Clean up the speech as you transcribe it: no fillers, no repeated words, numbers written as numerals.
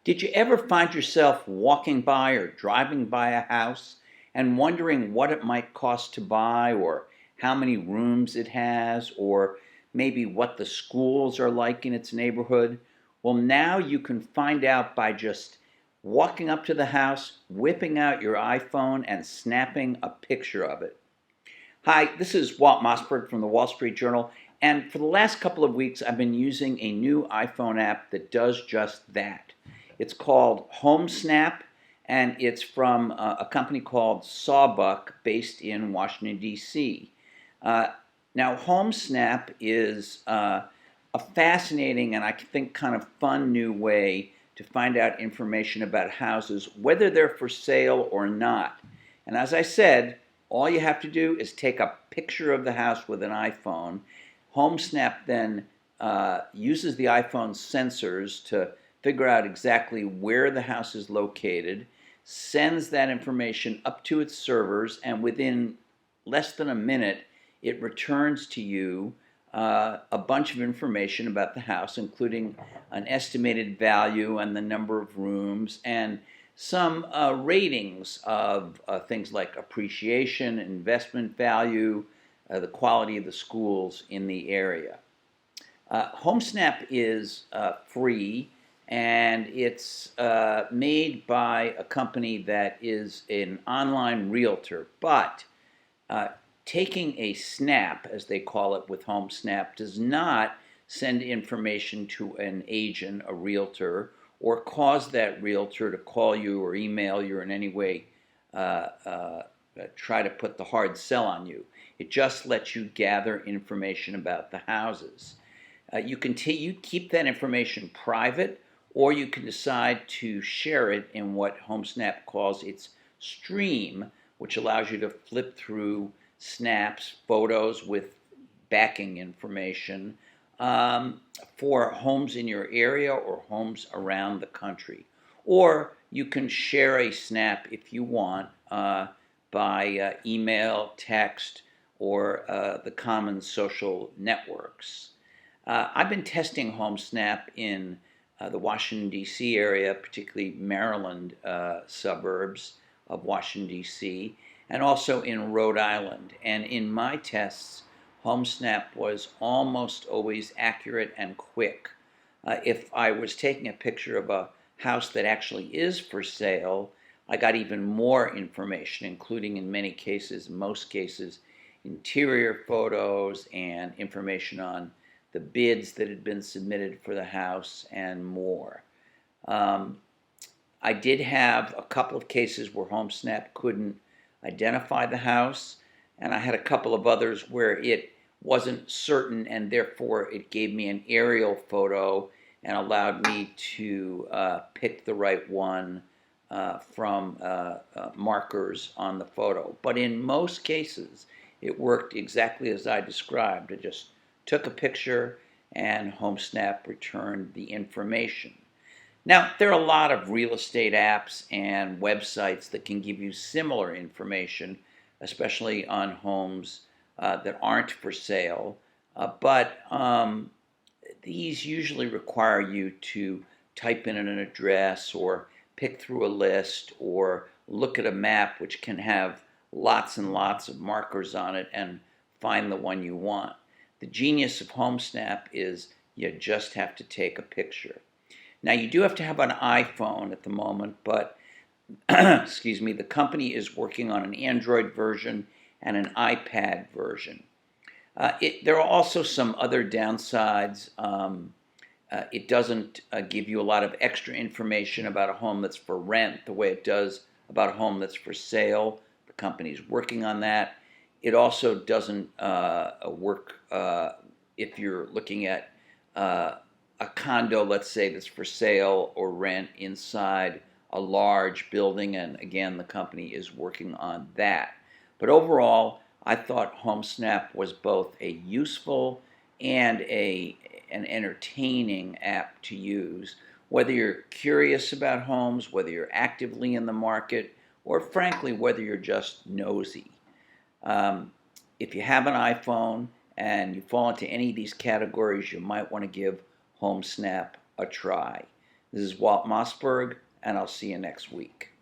Did you ever find yourself walking by or driving by a house and wondering what it might cost to buy, or how many rooms it has, or maybe what the schools are like in its neighborhood? Well, now you can find out by just walking up to the house, whipping out your iPhone, and snapping a picture of it. Hi, this is Walt Mossberg from the Wall Street Journal, and for the last couple of weeks I've been using a new iPhone app that does just that. It's called HomeSnap, and it's from a company called Sawbuck based in Washington, D.C. Now, HomeSnap is a fascinating and I think kind of fun new way to find out information about houses, whether they're for sale or not. And as I said, all you have to do is take a picture of the house with an iPhone. HomeSnap then uses the iPhone's sensors to figure out exactly where the house is located, sends that information up to its servers, and within less than a minute, it returns to you a bunch of information about the house, including an estimated value and the number of rooms, and some ratings of things like appreciation, investment value, the quality of the schools in the area. HomeSnap is free, and it's made by a company that is an online realtor, but taking a snap, as they call it with HomeSnap, does not send information to an agent, a realtor, or cause that realtor to call you or email you or in any way try to put the hard sell on you. It just lets you gather information about the houses. You keep that information private, or you can decide to share it in what HomeSnap calls its stream, which allows you to flip through snaps, photos with backing information for homes in your area or homes around the country. Or you can share a snap if you want by email, text, or the common social networks. I've been testing HomeSnap in the Washington, D.C. area, particularly Maryland suburbs of Washington, D.C., and also in Rhode Island. And in my tests, HomeSnap was almost always accurate and quick. If I was taking a picture of a house that actually is for sale, I got even more information, including in most cases, interior photos and information on the bids that had been submitted for the house and more. I did have a couple of cases where HomeSnap couldn't identify the house, and I had a couple of others where it wasn't certain, and therefore it gave me an aerial photo and allowed me to pick the right one from markers on the photo. But in most cases, it worked exactly as I described. I just took a picture and HomeSnap returned the information. Now, there are a lot of real estate apps and websites that can give you similar information, especially on homes that aren't for sale, but these usually require you to type in an address or pick through a list or look at a map, which can have lots and lots of markers on it, and find the one you want. The genius of HomeSnap is you just have to take a picture. Now, you do have to have an iPhone at the moment, but excuse me, the company is working on an Android version and an iPad version. There are also some other downsides. It doesn't give you a lot of extra information about a home that's for rent the way it does about a home that's for sale. The company's working on that. It also doesn't work if you're looking at a condo, let's say, that's for sale or rent inside a large building, and again, the company is working on that. But overall, I thought HomeSnap was both a useful and an entertaining app to use, whether you're curious about homes, whether you're actively in the market, or frankly, whether you're just nosy. If you have an iPhone and you fall into any of these categories, you might want to give HomeSnap a try. This is Walt Mossberg, and I'll see you next week.